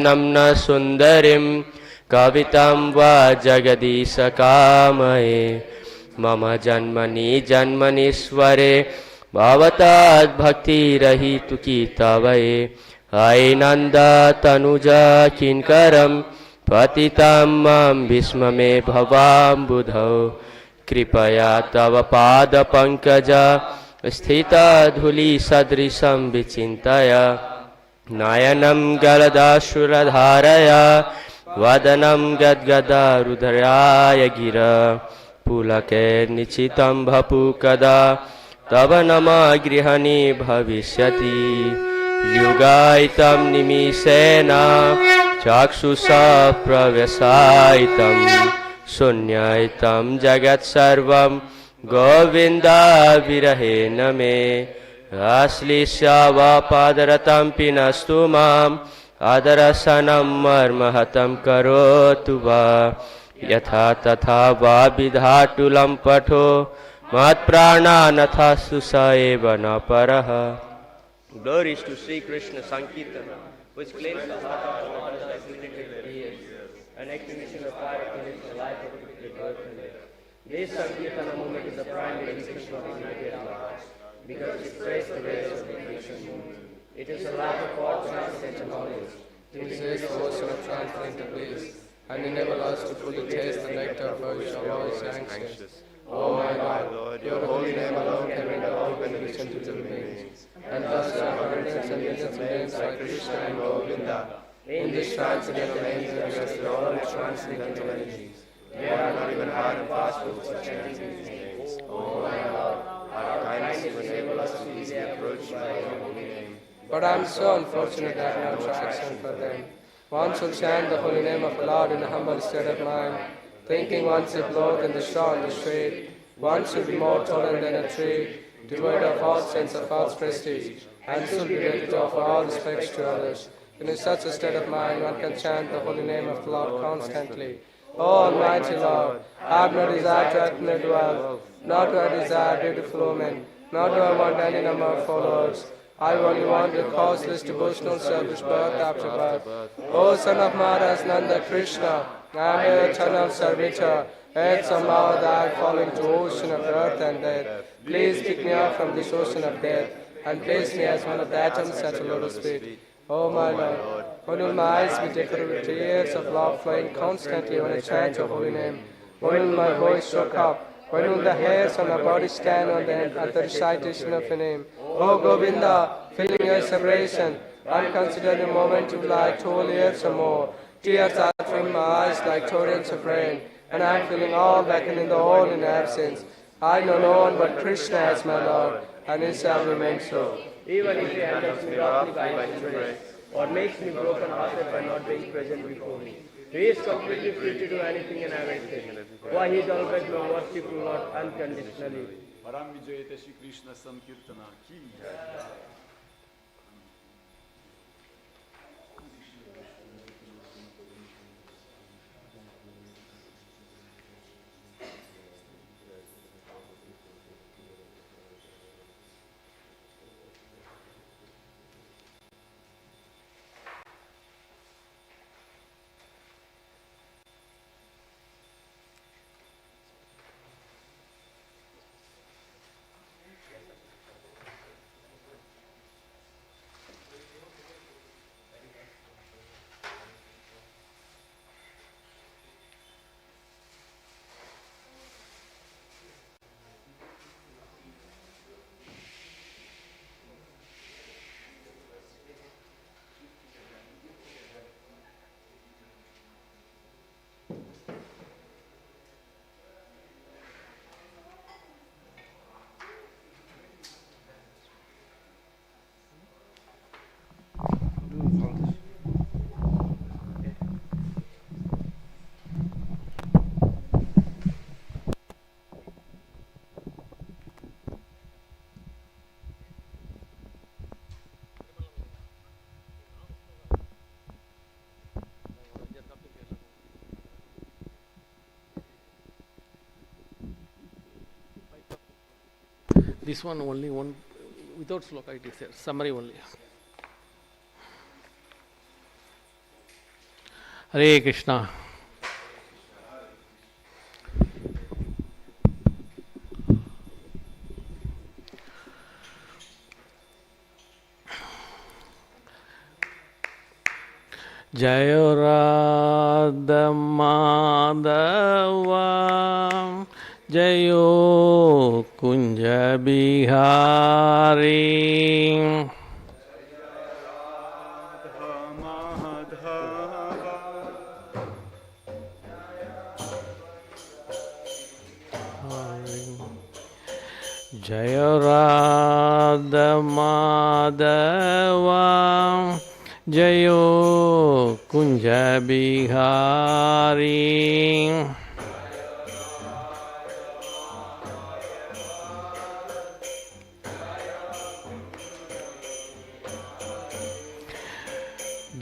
नम्न सुन्दरीं कवितां वा जगदीशकामये मम जन्मनि जन्मनीश्वरे भवताद्भक्तिरहितुकी तवये अयि नन्दतनुजा किङ्करं पतितं मां भीष्ममे भवाम्बुधौ कृपया तव पादपङ्कज स्थितधूलिसदृशं विचिन्तय नयनं गलदाश्रुधारया वदनं गद्गदरुधराय गिरा पुलकैर्निचितं भपु कदा तव नमः गृहणि भविष्यति युगायितं निमिषेण चक्षुषा प्रवेशायितं शून्यायितं जगत्सर्वं गोविन्दाविरहेण मे आश्लिष्य वा पादरतं पिनस्तु माम् आदरसनं मर्महतं करोतु वा यथा तथा वा विधातु लम्पठो मत्प्राणानथा सुस एव न परः. Glories to Sri Krishna Sankirtana, which claims the heart of God as affiliated ears, an exhibition of fire against the life of the birth and death. This Sankirtana movement is the primary expression of unity at last, because it prays the rays of the creation movement. It is a life of all transcendental knowledge. It is the ocean of transcendental bliss, and enable us to fully taste the nectar for which our Lord is anxious. O my God, your holy name alone can render all benediction to living beings. And thus there are hundreds and millions of names like Krishna and Govinda. In this transcendental names there is all its transcendental energies. They are not even hard and fast foods for chanting these names. O my God, our kindness will enable us to easily approach by your holy name. But I am so unfortunate that I have no attraction for them. One should chant the holy name of the Lord in a humble state of mind, thinking oneself lower than the straw on the street. One should be more tolerant than a tree, devoid of all sense of false prestige, and should be ready to offer all respects to others. In such a state of mind, one can chant the holy name of the Lord constantly. O Almighty Lord, I have no desire to accumulate wealth, nor do I desire beautiful women, nor do I want any number of followers. I only want a causeless devotional service birth after birth. O son of Maharaj Nanda Krishna, I am your eternal servitor, yet somehow I have fallen to ocean of birth and death. Please pick me up from this ocean of death, and place me as one of the atoms at your lotus feet. O my Lord, when will my eyes be decorated with tears of love flowing constantly when I chant your holy name? When will my voice choke up? When will the hairs on my body stand on at the recitation of your name? O Govinda, filling your separation, unconsider the moment you lie 12 years or more. Tears are filling my eyes like torrents of rain, and I am feeling all vacant in the all in absence. I know no one but Krishna as my Lord, and it shall remain so. Even if he handles me roughly by his embrace, or makes me broken-hearted by not being present before me, he is completely free to do anything and everything. Why he is always my worshipful Lord unconditionally. Param Vijayate Shri Krishna Sankirtana ki jai. This one only one without sloka it is there, summary only. Hare Krishna. Jayo Radha Madhava Jayo Kunja Bihari. Jaya Radha Madhava Jayo Kunja Bihari.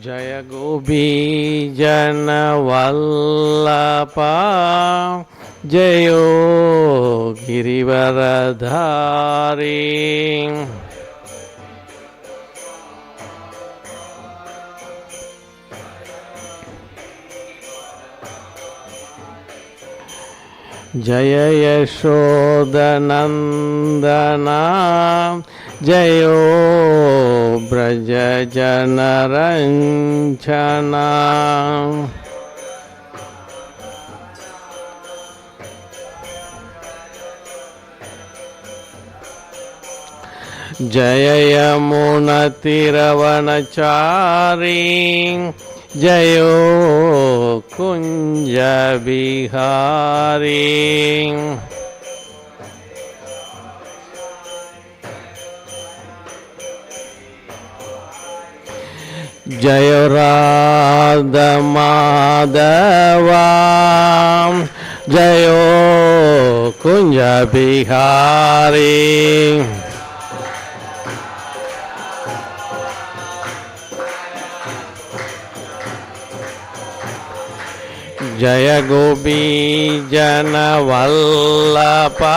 Jaya Gopi Jana Vallabha Jayo Girivaradhari. Jaya Yashodanandana Jayo Braja Janaranjana. Jaya Yamuna Tiravanachari Jayo Kunja Bihari. Jaya Radha Madhava Jayo Kunja Bihari. Jaya Gopi Jana Vallabha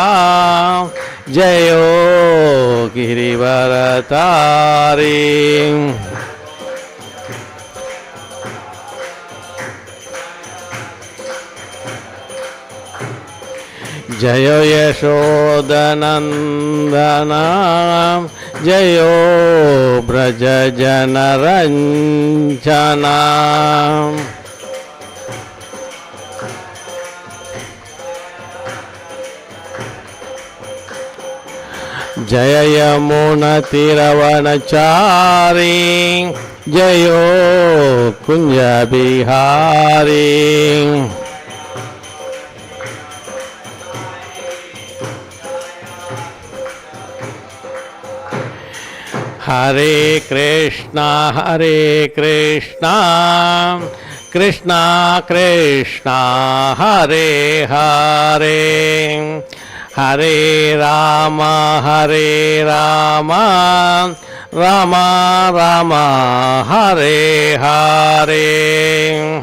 Jayo Girivaradhari. Jayo Yashodanandana Jayo Braja Janaranjana. Jaya Yamuna Tiravanachari Jayo Kunja Bihari. Hare Krishna Krishna Krishna Hare Hare Hare Rama Rama Rama Hare Hare.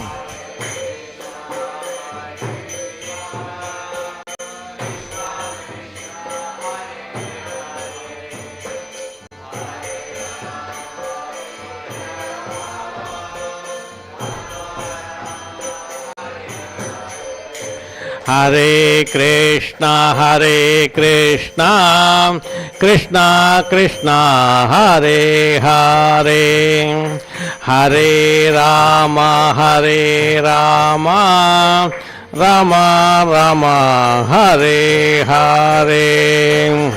Hare Krishna Krishna Krishna Hare Hare Hare Rama Rama Rama Hare Hare.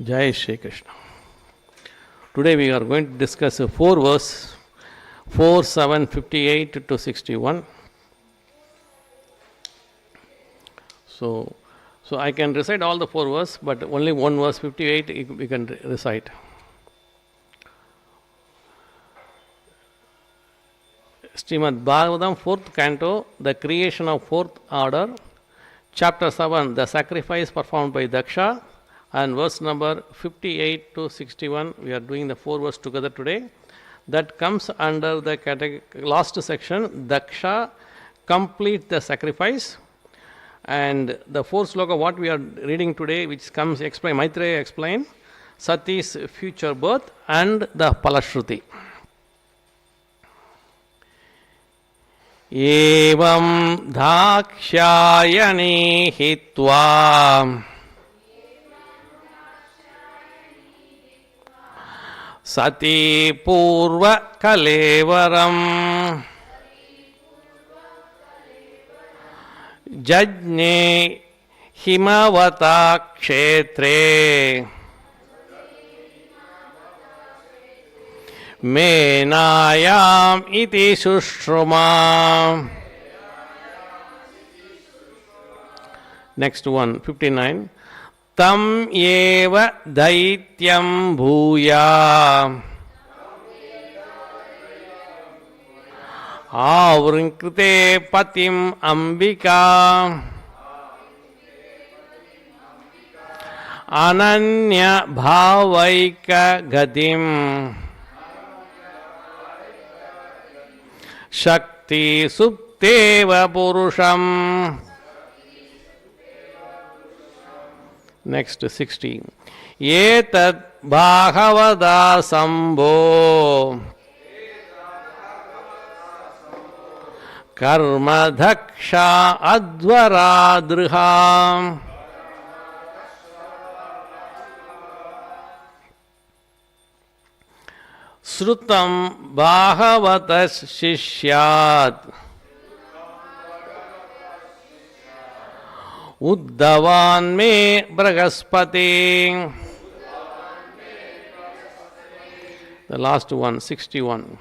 Jai Shri Krishna. Today we are going to discuss 4 verse 4, 7, 58 to 61. So I can recite all the 4 verses, but only one verse 58 we can recite. Srimad Bhagavatam, 4th canto, the creation of 4th order, chapter 7, the sacrifice performed by Daksha, and verse number 58 to 61. We are doing the 4 verses together today. that comes under the last section, Daksha complete the sacrifice. And the fourth sloka what we are reading today, which comes explain, Maitreya explain Sati's future birth and the Palashruti. Evam Dakshayani hitva Sati Purva Kalevaram Jajne Himavata Kshetre Menayam iti Sushruma. Next one, 59. Tam eva daityam bhuya avrinkrite patim ambika ananya bhavaika gatim Shakti Supteva Purusham. Next 16. Etat Bhagavada Sambho Karma Dhaksha Advaradriha. Srutam Bhagavatas Shishyat Uddhavan me Bragaspati. The last one, 61.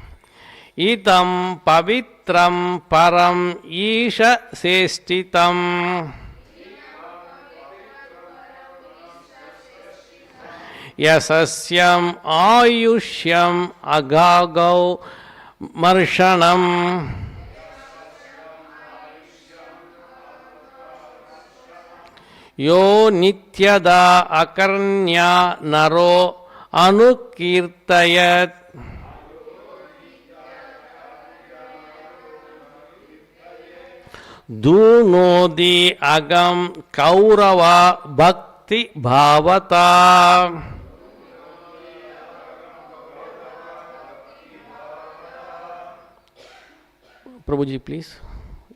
Itam Pavitram Param Isha Sestitam Yasasyam Ayushyam Agagau Marshanam Yo Nityada Akarnya Naro Anukirtayat Dunodi Agam Kaurava Bhakti Bhavata. Prabhuji, please.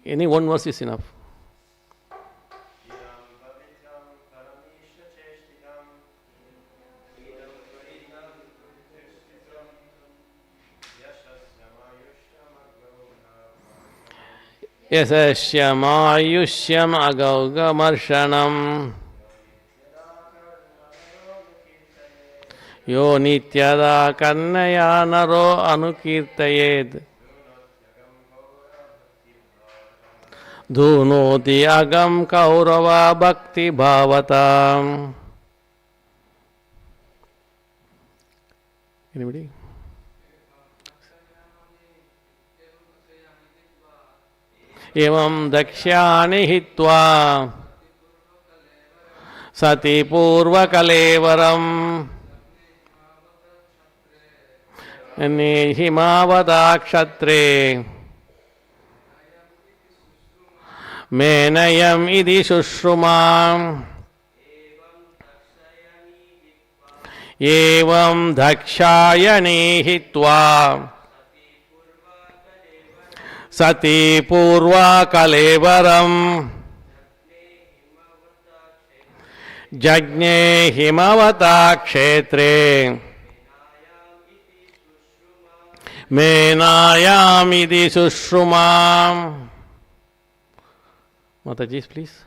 Any one verse is enough. Yasasyam ayushyam agauga marshanam Yo nityada kannaya naro anukirtayed Dhunoti agam kaurava bhakti bhavata. Anybody? Evam dakshyani hitva Sati purva kalevaram Himavada kshatre Menayam idi sushruma. Evam dakshayani hitva Sati purva kalevaram Jajne himavata kshetre Menayam idi sushruma. Mataji, please.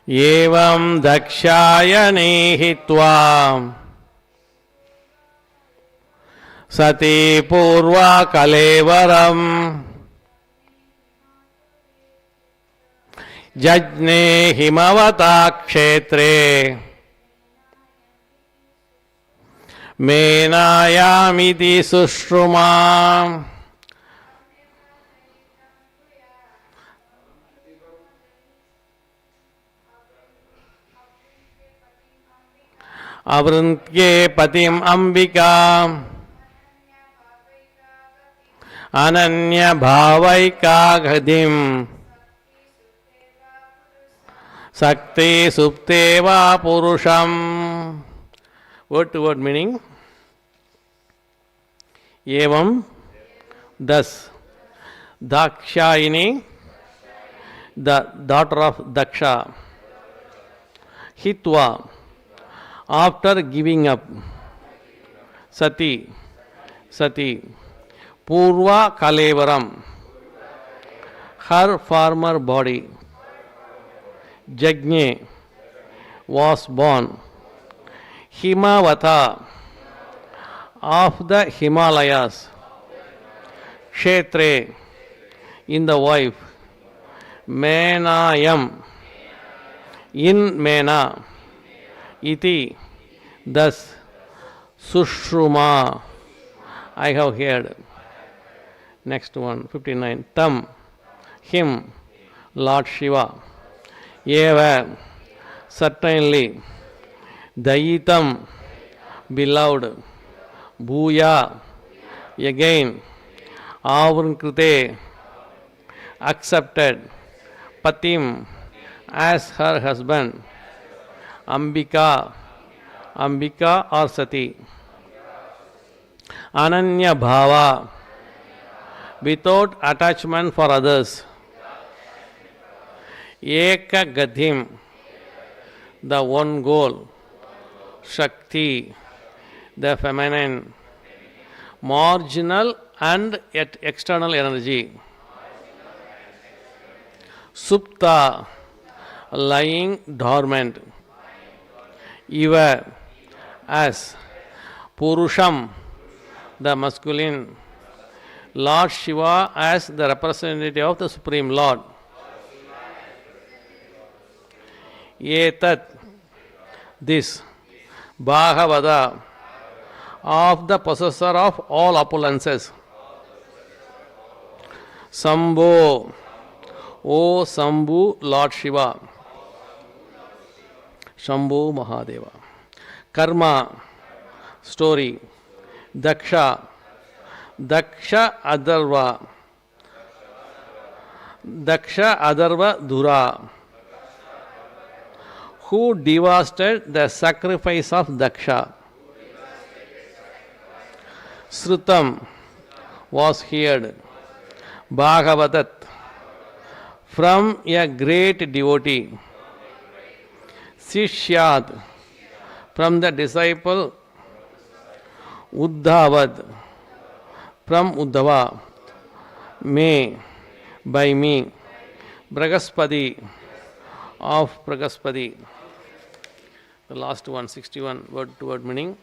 Evam dakshayani hitva Sati purva kalevaram Jajne himavata kshetre Menayamiti sushruma. Avrantye patim ambika ananya bhavaika ghadim sakti supteva purusham. Word to word meaning. Evam, thus, Dakshayini, the daughter of Daksha, Hitva, after giving up, Sati, Purva Kalevaram, her former body, Jajne, was born, Himavata, of the Himalayas, Kshetre, in the wife, Menayam, in Mena, Iti, thus, Sushruma, I have heard. Next one, 59. Tam, him, Lord Shiva. Eva, certainly. Dayitam, beloved. Bhuya, again. Avrankrite, accepted. Patim, as her husband. Ambika or Sati. Ananya Bhava, without attachment for others. Eka Gadhim, the one goal. Shakti, the feminine. Marginal and yet external energy. Supta, lying dormant. Iva, as. Purusham, the masculine. Lord Shiva as the representative of the Supreme Lord. Etat, this. Bhagavada, of the possessor of all opulences. Sambho, O Sambhu, Lord Shiva. Shambhu Mahadeva. Karma, story. Daksha, Adarva. Dhura, who devastated the sacrifice of Daksha. Srutam, was heard. Bhagavatat, from a great devotee. Sishyad, from the disciple. Uddhavad, from Uddhava. Me, by me. Bragaspati, of Bragaspati. The last one, 61, word to word meaning.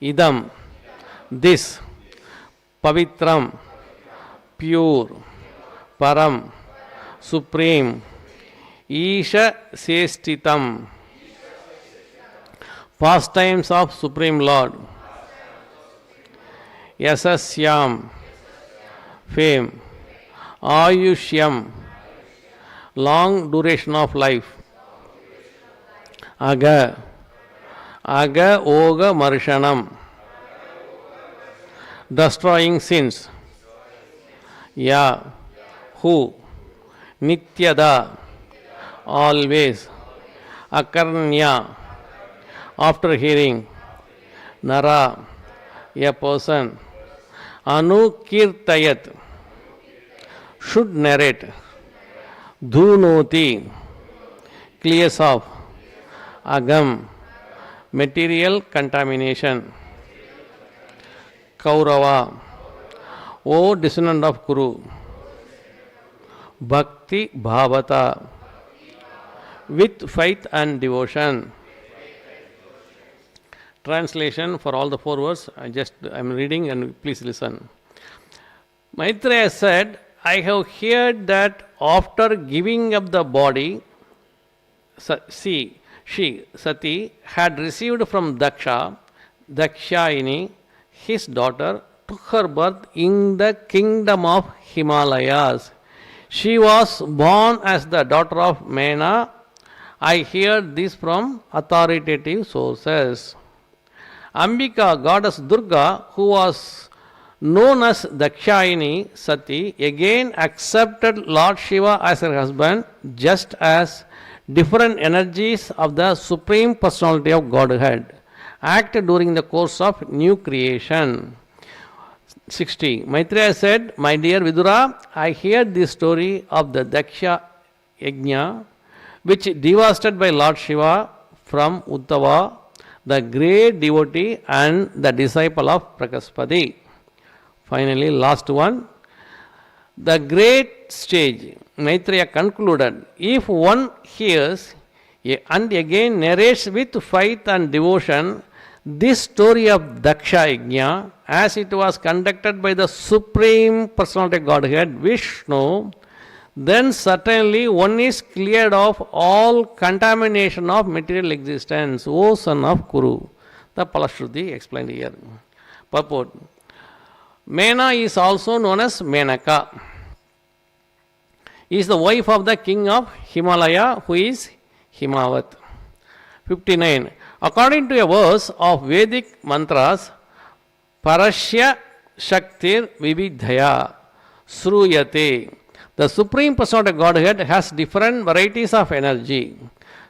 Idam, this. Pavitram, pure. Param, supreme. Isha Sestitam, pastimes of Supreme Lord. Yasasyam, fame. Ayushyam, long duration of life. Aga, Oga Marshanam, destroying sins. Ya, who. Nityada, always. Akarnya, after hearing. Nara, a person. Anukirtayat, should narrate. Dhunoti, clears off. Agam, material contamination. Kaurava, O descendant of Kuru. Bhakti Bhavata, with faith and devotion. Translation for all the 4 words. I am reading and please listen. Maitreya said, I have heard that after giving up the body, she, Sati, had received from Dakshayini, his daughter, took her birth in the kingdom of Himalayas. She was born as the daughter of Mena. I heard this from authoritative sources. Ambika, goddess Durga, who was known as Dakshayini Sati, again accepted Lord Shiva as her husband, just as different energies of the Supreme Personality of Godhead act during the course of new creation. 60. Maitreya said, "My dear Vidura, I heard the story of the Daksha Yajna, which devastated by Lord Shiva from Uddhava, the great devotee and the disciple of Prakaspati." Finally, last one. The great stage, Maitreya concluded, if one hears and again narrates with faith and devotion this story of Daksha Yajna as it was conducted by the Supreme Personality of Godhead, Vishnu, then certainly one is cleared of all contamination of material existence, O son of Kuru. The Palashruti explained here. Purport. Mena is also known as Menaka. He is the wife of the king of Himalaya, who is Himavat. 59. According to a verse of Vedic mantras, Parashya Shaktir Vividhaya Sruyate. The Supreme Personality of Godhead has different varieties of energy.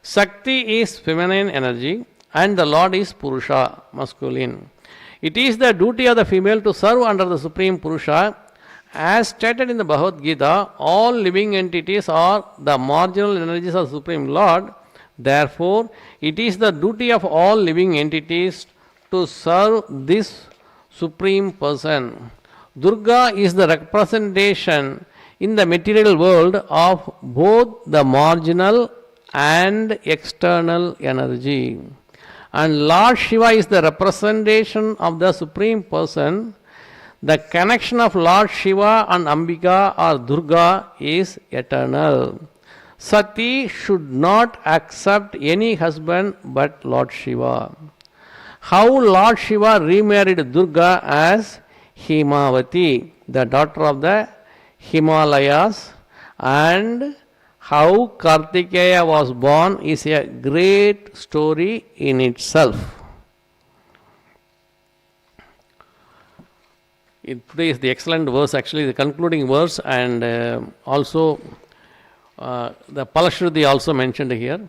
Shakti is feminine energy and the Lord is Purusha, masculine. It is the duty of the female to serve under the Supreme Purusha. As stated in the Bhagavad Gita, all living entities are the marginal energies of the Supreme Lord. Therefore, it is the duty of all living entities to serve this Supreme Person. Durga is the representation in the material world of both the marginal and external energy. And Lord Shiva is the representation of the Supreme Person. The connection of Lord Shiva and Ambika or Durga is eternal. Sati should not accept any husband but Lord Shiva. How Lord Shiva remarried Durga as Himavati, the daughter of the Himalayas, and how Kartikeya was born is a great story in itself. Today is the excellent verse, actually the concluding verse, and also the Palashruti also mentioned here.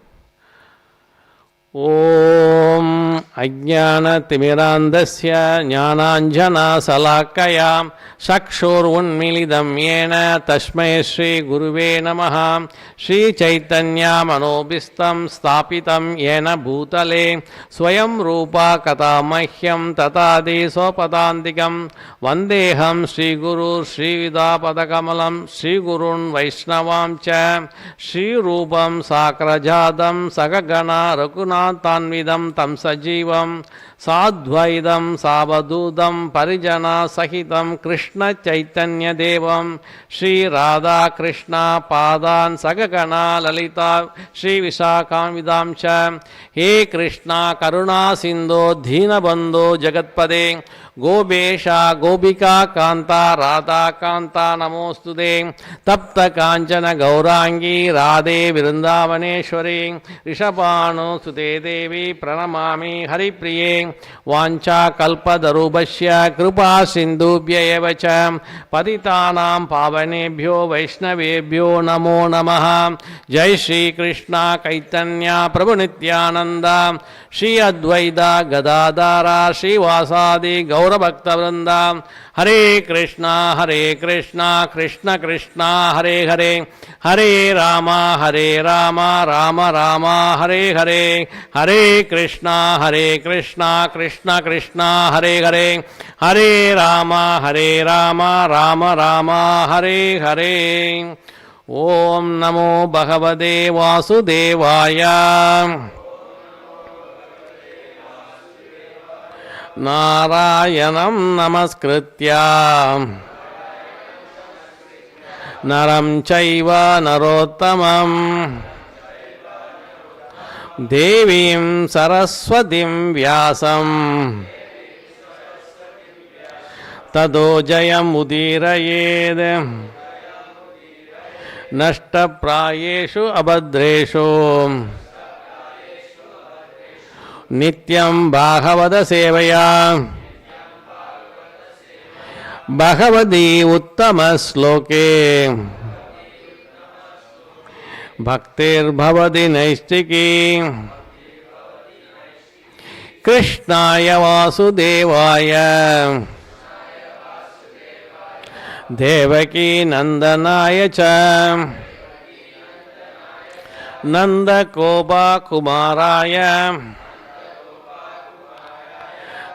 Om Ajnana Timirandasya Jnananjana Salakaya Sakshur Unmilidam Yena Tashmai Shri Guruve Namaha Shri Chaitanya Manobistam Stapitam Yena Bhutale Swayam Rupa Kata Mahyam Tatadi Sopadantikam Vandeham Shri Guru Shri Vidapadakamalam Shri Gurun Vaishnavam Cha Shri Rupam Sakrajadam Sagagana Rakuna Tanvidam tam sajivam sadvaidam sabadudam parijana sahitam Krishna Chaitanya Devam Shri Radha Krishna Padan Sagagana Lalita Shri Vishakam Vidam Cha He Krishna Karuna Sindho Dhina Bandho Jagatpade Gobesha Gobika Kanta Radha Kanta Namostude Tapta Kanchana Gaurangi Radhe Vrindavaneshwari Rishabhanu Sute Devi Pranamami Haripriye Vancha Kalpa Darubhashya Krupa Sindhubhya Evacha Patitanam Pavanebhyo Vaishnavebhyo Namo Namaha Jai Shri Krishna Kaitanya Prabhu Nityananda Shri Advaita Gadadara Shri Vasadi Gaura Bhakta Vrinda Hare Krishna Krishna Krishna Hare Hare Hare Rama Rama Rama Hare Hare Hare Krishna Krishna Krishna Hare Hare Hare Rama Rama Rama Hare Hare Om Namo Bhagavate Vasudevaya Narayanam Namaskritya Naram Chaiva Narottamam Devim Saraswatim Vyasam Tado Jayam Udirayed Nashta Prayeshu Abhadreshu Nityam Bhagavata Sevaya Bhagavati Uttama Sloke Bhaktir Bhavati Naistiki Krishnaya Vasudevaya Devaki Nandanaya Cha Nanda Koba Kumaraya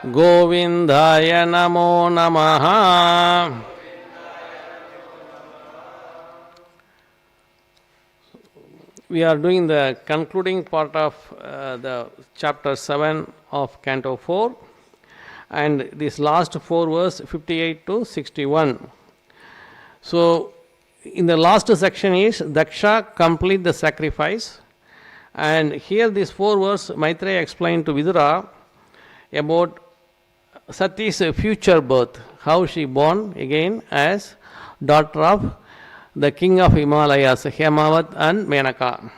Govindaya Namo Namaha. We are doing the concluding part of the chapter 7 of Canto 4, and this last 4 verse 58 to 61. So, in the last section is Daksha complete the sacrifice, and here this 4 verse Maitreya explained to Vidura about Sati's future birth, how she born again as daughter of the king of Himalayas, Hemavat and Menaka.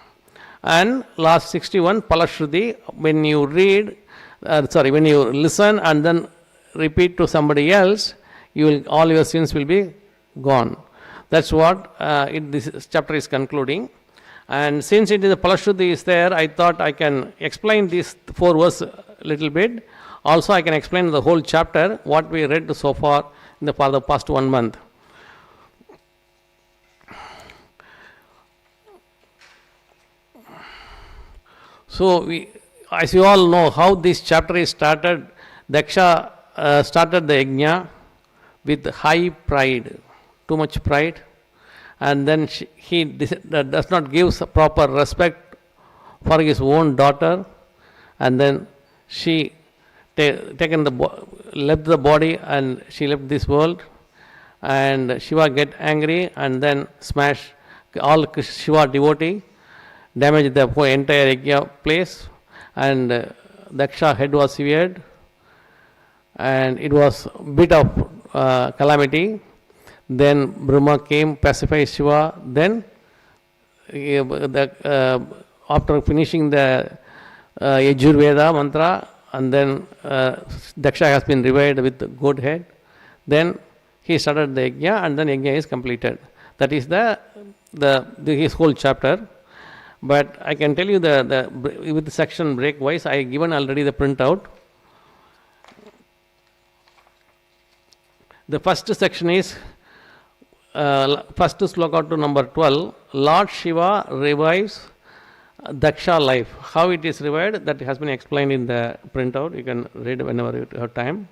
And last 61, Palashruti, when you read, when you listen and then repeat to somebody else, all your sins will be gone. That's what this chapter is concluding. And since it is a Palashruti is there, I thought I can explain these 4 verses a little bit. Also, I can explain the whole chapter, what we read so far for the past 1 month. So, as you all know how this chapter is started, Daksha started the yajna with high pride, too much pride, and then he does not give proper respect for his own daughter, and then she left the body and she left this world, and Shiva get angry and then smash all Shiva devotee, damage the entire yajna place, and Daksha head was severed, and it was a bit of calamity. Then Brahma came, pacified Shiva. Then after finishing the Yajurveda mantra, and then Daksha has been revived with the goat head. Then he started the yajna, and then yajna is completed. That is his whole chapter. But I can tell you with the section break wise, I have given already the printout. The first section is first sloka to number 12. Lord Shiva revives Daksha life. How it is revived, that has been explained in the printout. You can read whenever you have time.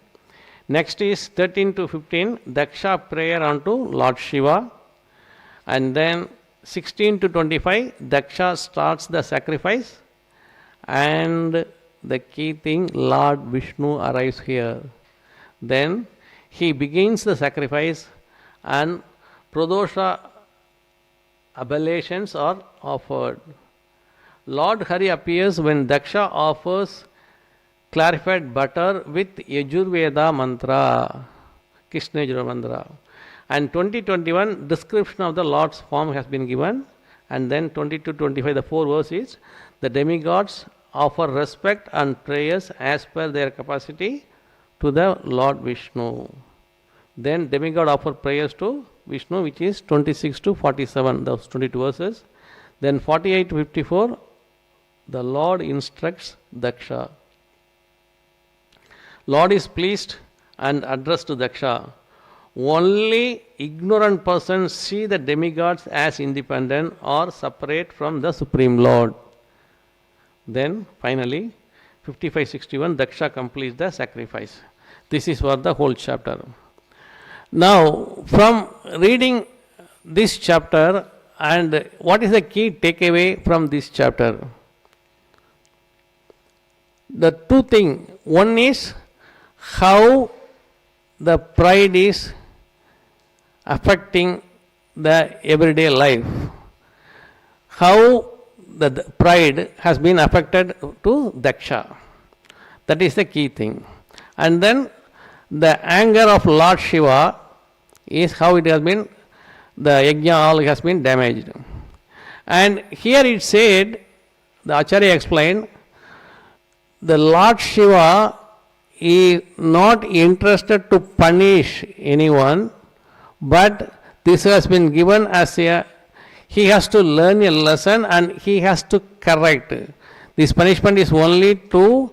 Next is 13 to 15, Daksha prayer unto Lord Shiva. And then 16 to 25, Daksha starts the sacrifice. And the key thing, Lord Vishnu arrives here. Then he begins the sacrifice, and Pradosha oblations are offered. Lord Hari appears when Daksha offers clarified butter with Yajurveda mantra, Krishna Yajurveda mantra. And 20-21, description of the Lord's form has been given. And then 20-25, the 4 verses, the demigods offer respect and prayers as per their capacity to the Lord Vishnu. Then demigod offer prayers to Vishnu, which is 26-47, those 22 verses. Then 48-54, the Lord instructs Daksha. Lord is pleased and addressed to Daksha. Only ignorant persons see the demigods as independent or separate from the Supreme Lord. Then finally, 55-61, Daksha completes the sacrifice. This is for the whole chapter. Now, from reading this chapter, and what is the key takeaway from this chapter? The two things. One is how the pride is affecting the everyday life. How the pride has been affected to Daksha. That is the key thing. And then the anger of Lord Shiva is how it has been, the yajna all has been damaged. And here it said, the Acharya explained, the Lord Shiva is not interested to punish anyone, but this has been given as a, he has to learn a lesson and he has to correct. This punishment is only to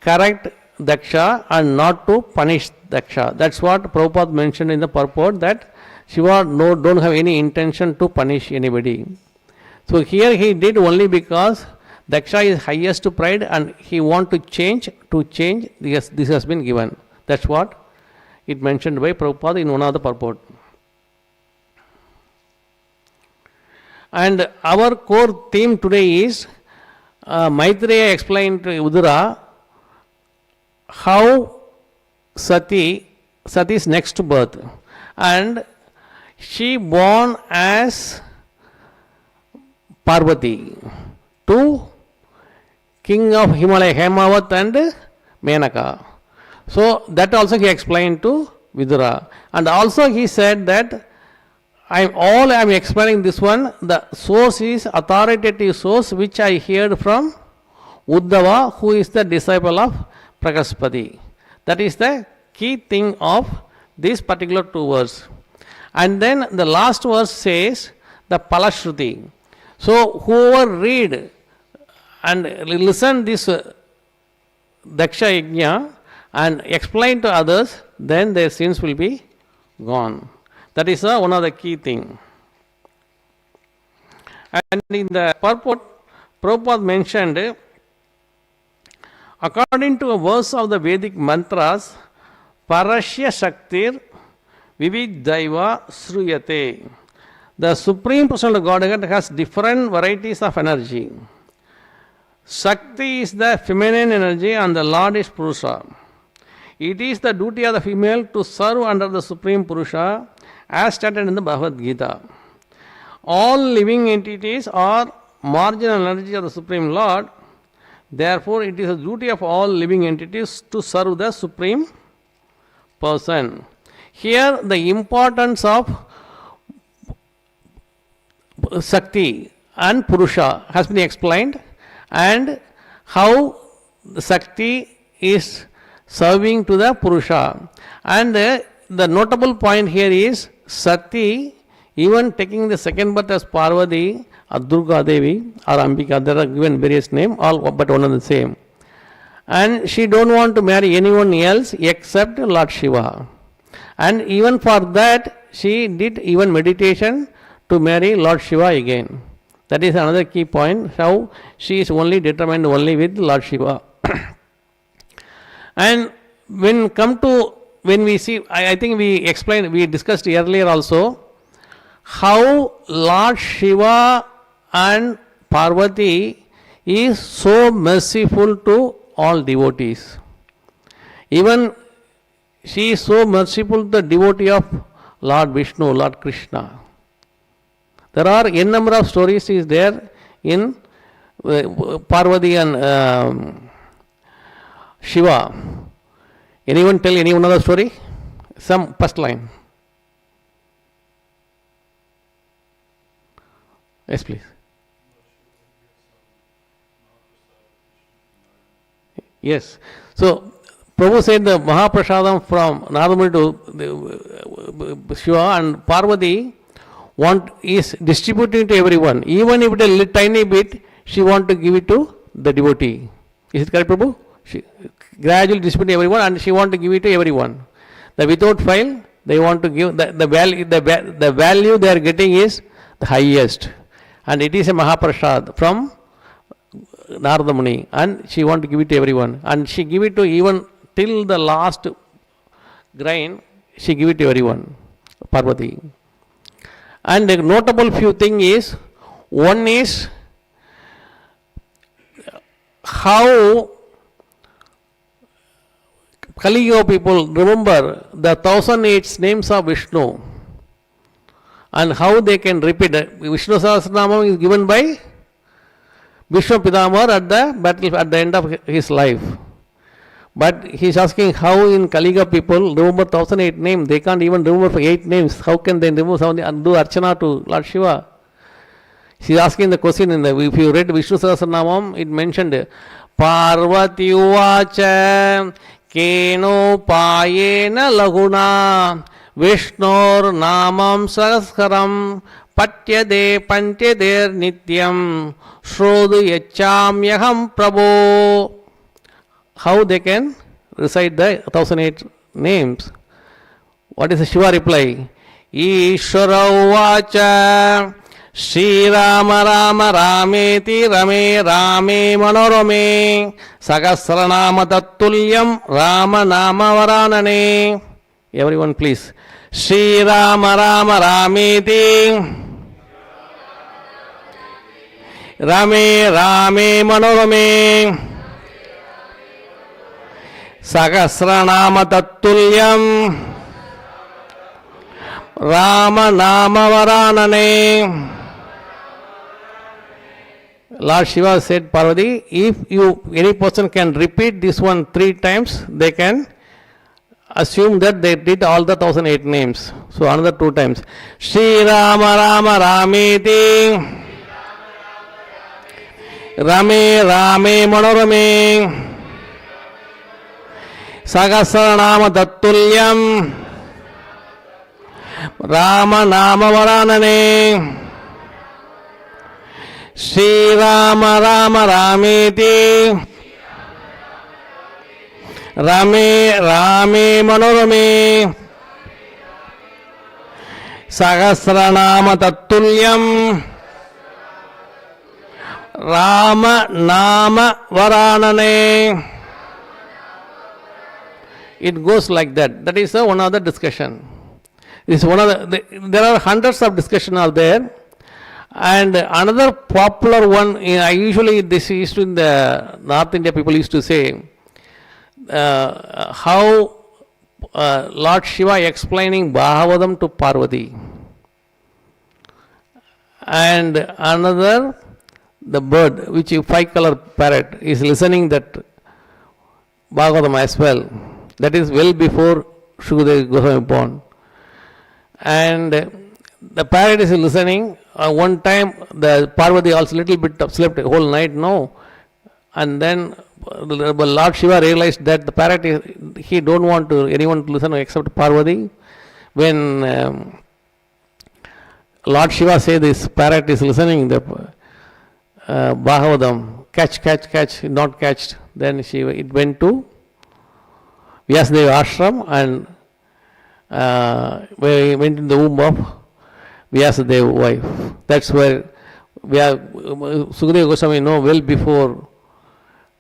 correct Daksha and not to punish Daksha. That's what Prabhupada mentioned in the purport, that Shiva don't have any intention to punish anybody. So here he did only because Daksha is highest pride and he want to change, yes, this has been given. That's what it mentioned by Prabhupada in one of the purport. And our core theme today is Maitreya explained to Udara how Sati's next birth, and she born as Parvati to king of Himalaya, Hemavat and Menaka. So that also he explained to Vidura. And also he said that I am explaining this one, the source is authoritative source which I heard from Uddhava, who is the disciple of Prakaspati. That is the key thing of this particular two verse. And then the last verse says the Palashruti. So whoever read and listen this Daksha Yajna and explain to others, then their sins will be gone. That is one of the key thing. And in the purport, Prabhupada mentioned, according to a verse of the Vedic mantras, Parashya Shaktir Vivid Daiva Sruyate. The Supreme Personal Godhead has different varieties of energy. Shakti is the feminine energy and the Lord is Purusha. It is the duty of the female to serve under the Supreme Purusha as stated in the Bhagavad Gita. All living entities are marginal energy of the Supreme Lord. Therefore, it is the duty of all living entities to serve the Supreme Person. Here, the importance of Shakti and Purusha has been explained, and how the Shakti is serving to the Purusha. And the notable point here is Sati, even taking the second birth as Parvati, or Durga Devi, or Ambika, there are given various names, all but one and the same. And she don't want to marry anyone else except Lord Shiva. And even for that, she did even meditation to marry Lord Shiva again. That is another key point, how she is only determined only with Lord Shiva. And when we see, I think we discussed earlier also, how Lord Shiva and Parvati is so merciful to all devotees. Even she is so merciful to the devotee of Lord Vishnu, Lord Krishna. There are n number of stories is there in Parvati and Shiva. Anyone tell any another story? Some first line. Yes, please. Yes. So, Prabhu said the Mahaprasadam from Narada to Shiva and Parvati is distributing to everyone. Even if it is a tiny bit, she want to give it to the devotee. Is it correct, Prabhu? She gradually distribute everyone and she want to give it to everyone. The without fail, they want to give the value they are getting is the highest. And it is a Mahaprasad from Narada Muni, and she want to give it to everyone. And she give it to even till the last grain, she give it to everyone, Parvati. And a notable few thing is, one is how Kali Yuga people remember the 1008 names of Vishnu and how they can repeat it. Vishnu Sahasranamam is given by Vishnu Pidamar at the end of his life. But he is asking how in Kali Yuga people remember 1008 names. They can't even remember for 8 names. How can they remember something and do Archana to Lord Shiva? She is asking the question if you read Vishnu Sahasranamam, it mentioned Parvati उवाच केनोपायेन लघुना विष्णोर्नामं सहस्रं पठ्यते पठ्यतेर्नित्यं श्रोतुयच्छाम्यहं प्रभो. How they can recite the 1008 names? What is the Shiva reply? Ishvara uvacha Shri Rama Rama Rameti Rame Rame Manorame Sahasranama Tattulyam Rama Nama Varanane. Everyone please. Shri Rama Rama Rameti Rame Rame Manorame Sahasranama Tattulyam Rama Nama Varanane. Lord Shiva said, Parvati, if any person can repeat this one 3 times, they can assume that they did all the 1008 names. So another 2 times. Shri Rama Rama Rameti Rame Rame Manorame Sahasranama Tattulyam Rama Nama Varanane. Shri Rama Rama Rameti Rame Rame Manorame Sahasranama Tattulyam Rama Nama Varanane. It goes like that. That is one of the discussion. This is one of there are hundreds of discussion are there. And another popular one, I usually this used to in the North India people used to say how Lord Shiva explaining Bhagavatam to Parvati. And another, the bird, which is 5-color parrot, is listening that Bhagavatam as well. That is well before Shukadeva Goswami born. And the parrot is listening. One time the Parvati also little bit slept a whole night, no. And then Lord Shiva realized that the parrot he don't want anyone to listen except Parvati. When Lord Shiva say this parrot is listening the Bhagavatam, catch, not catched. Then it went to Vyasadeva ashram and went in the womb of Vyasadeva wife. That's where Sukadeva Goswami know well before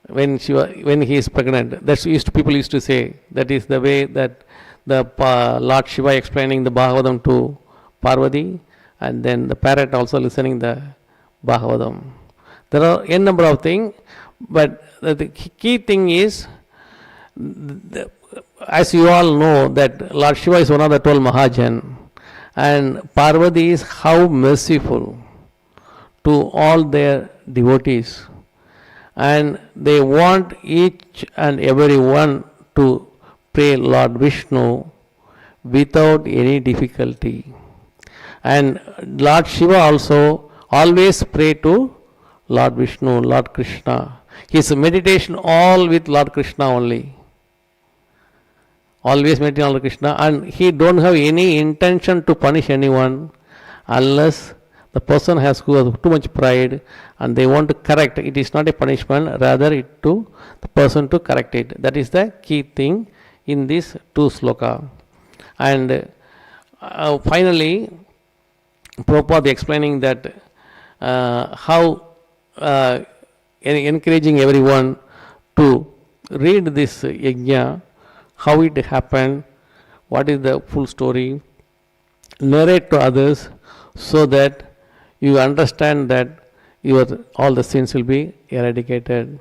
when he is pregnant. That's people used to say. That is the way that the Lord Shiva explaining the Bhagavatam to Parvati, and then the parrot also listening the Bhagavatam. There are n number of things, but the key thing is, as you all know, that Lord Shiva is one of the 12 Mahajan, and Parvati is how merciful to all their devotees, and they want each and every one to pray Lord Vishnu without any difficulty. And Lord Shiva also always pray to Lord Vishnu, Lord Krishna. His meditation all with Lord Krishna only. Always meditating on Lord Krishna, and he don't have any intention to punish anyone unless the person has too much pride and they want to correct. It is not a punishment, rather it to the person to correct it. That is the key thing in these 2 sloka. And finally, Prabhupada explaining that how encouraging everyone to read this yajna, how it happened, what is the full story, narrate to others so that you understand that all the sins will be eradicated.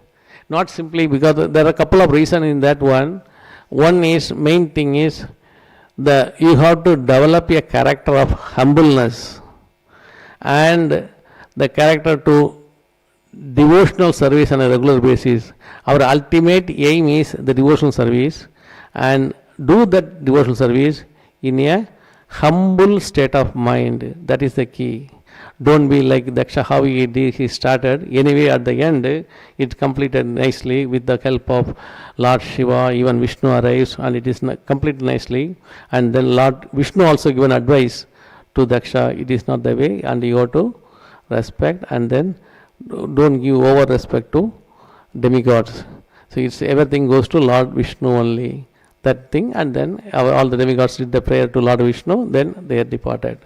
Not simply because there are a couple of reasons in that one. One is, main thing is, you have to develop a character of humbleness and the character to devotional service on a regular basis. Our ultimate aim is the devotional service, and do that devotional service in a humble state of mind. That is the key. Don't be like Daksha, how he started. Anyway, at the end, it completed nicely with the help of Lord Shiva. Even Vishnu arrives, and it is completed nicely. And then Lord Vishnu also given advice to Daksha. It is not the way, and you have to respect, and then don't give over respect to demigods. So it's everything goes to Lord Vishnu only. That thing, and then all the demigods did the prayer to Lord Vishnu, then they are departed.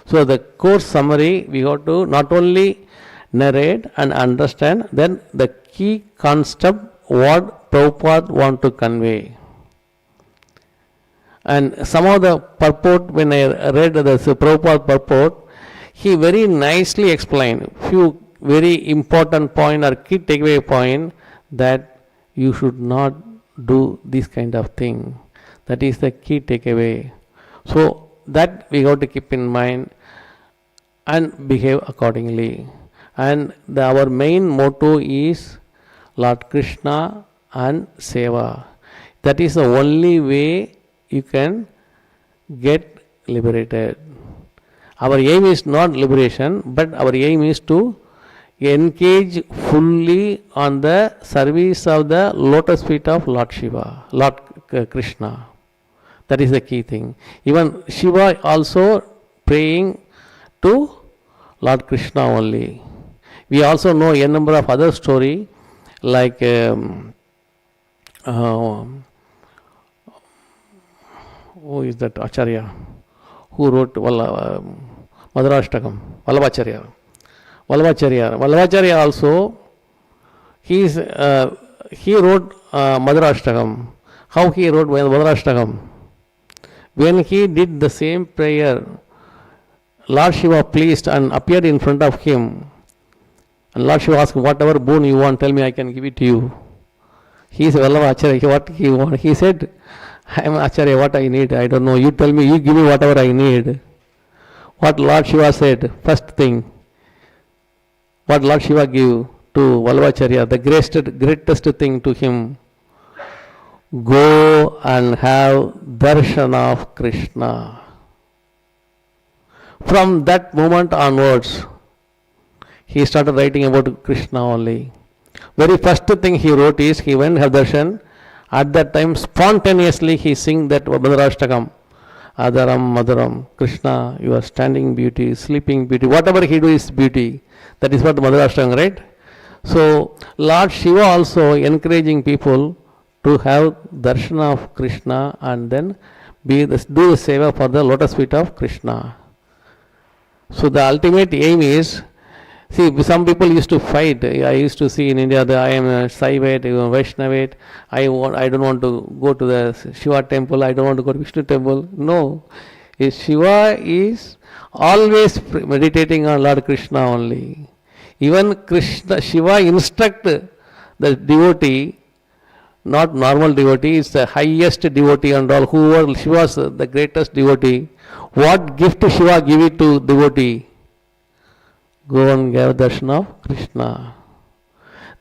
So the course summary, we have to not only narrate and understand, then the key concept what Prabhupada want to convey. And some of the purport, when I read the Prabhupada purport, he very nicely explained few very important point or key takeaway point that you should not do this kind of thing. That is the key takeaway. So that we have to keep in mind and behave accordingly. And our main motto is Lord Krishna and Seva. That is the only way you can get liberated. Our aim is not liberation, but our aim is to engage fully on the service of the lotus feet of Lord Shiva, Lord Krishna. That is the key thing. Even Shiva also praying to Lord Krishna only. We also know a number of other story like who is that Acharya who wrote Madhurashtakam, Vallabhacharya. Vallabhacharya also he wrote Madhurashtakam. How he wrote Madhurashtakam? When he did the same prayer, Lord Shiva pleased and appeared in front of him. And Lord Shiva asked, whatever boon you want, tell me, I can give it to you. He said, Vallabhacharya, what he want? He said, I am Acharya, what I need, I don't know. You tell me, you give me whatever I need. What Lord Shiva said, first thing, what Lord Shiva gave to Vallabhacharya, the greatest thing to him, go and have darshan of Krishna. From that moment onwards, he started writing about Krishna only. Very first thing he wrote is, he went have darshan. At that time, spontaneously he sing that Madhurashtakam. Adaram, Madhuram, Krishna, you are standing beauty, sleeping beauty, whatever he do is beauty. That is what Madhurashtakam, right? So, Lord Shiva also encouraging people to have darshan of Krishna and then do the seva for the lotus feet of Krishna. So the ultimate aim is, see, some people used to fight. I used to see in India that I am a Saivite, Vaishnavite. I don't want to go to the Shiva temple. I don't want to go to Vishnu temple. No, Shiva is always meditating on Lord Krishna only. Even Shiva instruct the devotee, not normal devotee, is the highest devotee and all. Whoever Shiva is the greatest devotee, what gift Shiva give it to devotee? Go and give darshan of Krishna.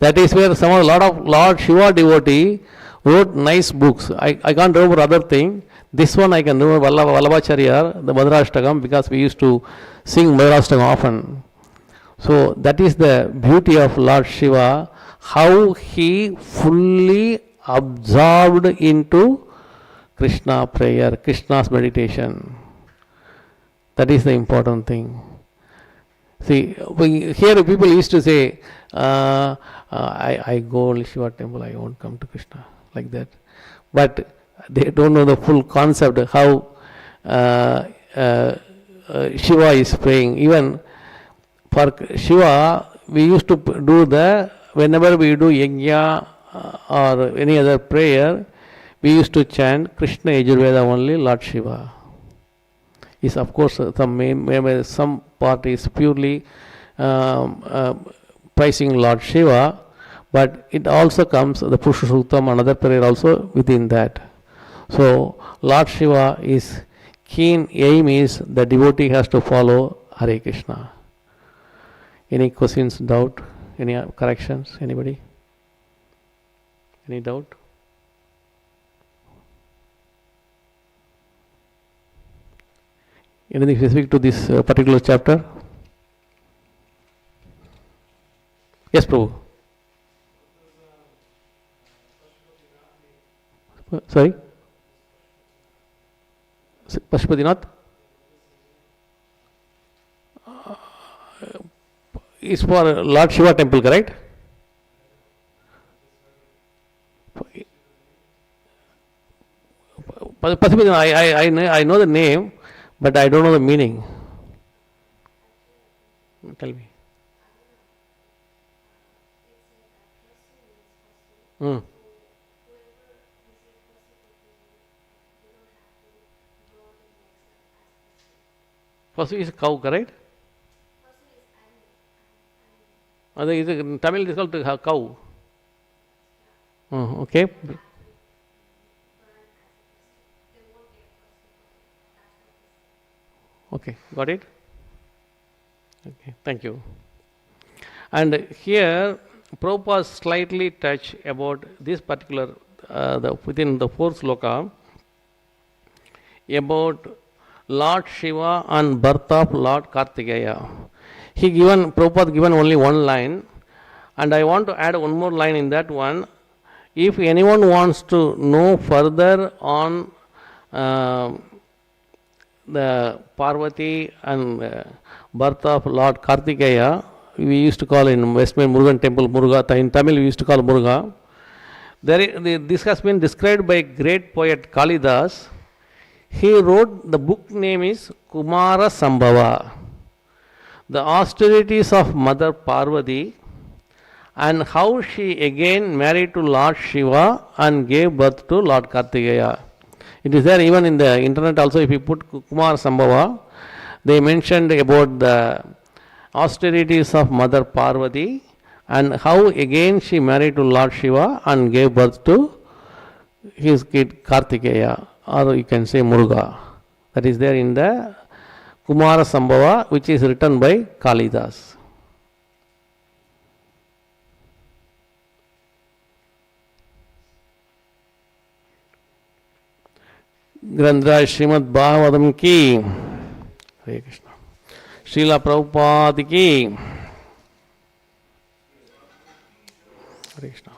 That is where a lot of Lord Shiva devotee wrote nice books. I can't remember other thing. This one I can remember, Vallabhacharya, the Madhurashtakam, because we used to sing Madhurashtakam often. So that is the beauty of Lord Shiva, how he fully absorbed into Krishna prayer, Krishna's meditation. That is the important thing. See, here people used to say, I go only Shiva temple, I won't come to Krishna, like that. But they don't know the full concept, how Shiva is praying. Even for Shiva, we used to do whenever we do yajna or any other prayer, we used to chant Krishna Yajurveda only, Lord Shiva. Is of course some part is purely praising Lord Shiva, but it also comes the Purusha Suktam, another prayer also within that. So Lord Shiva is keen aim is the devotee has to follow Hare Krishna. Any questions, doubt, any corrections, anybody? Any doubt? Anything specific to this particular chapter? Yes, Prabhu. Sorry? Pashupatinath? Is for Lord Shiva temple, correct? Pashupatinath, I know the name, but I don't know the meaning. Tell me. Pasu is cow, correct? In Tamil it is called cow. Okay. Okay, got it? Okay, thank you. And here, Prabhupada slightly touch about this particular, within the fourth sloka, about Lord Shiva and birth of Lord Kartikeya. Prabhupada given only one line, and I want to add one more line in that one. If anyone wants to know further on the Parvati and birth of Lord Kartikeya, we used to call in Westman Murugan temple Muruga, in Tamil we used to call Muruga. This has been described by great poet Kalidas. He wrote, the book name is Kumara Sambhava, the austerities of Mother Parvati and how she again married to Lord Shiva and gave birth to Lord Kartikeya. It is there even in the internet also. If you put Kumara Sambhava, they mentioned about the austerities of Mother Parvati and how again she married to Lord Shiva and gave birth to his kid Kartikeya, or you can say Muruga. That is there in the Kumara Sambhava, which is written by Kalidas. Grandraj Srimad Bhagavatam ki, Hare Krishna. Srila Prabhupada ki, Hare Krishna.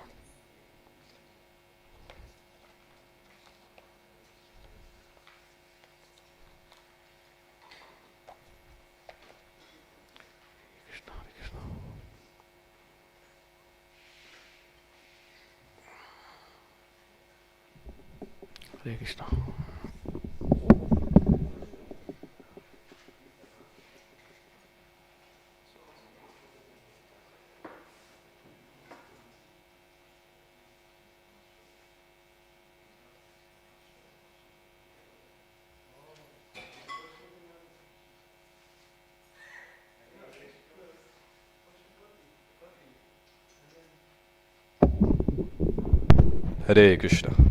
Hare Krishna. Hare Krishna.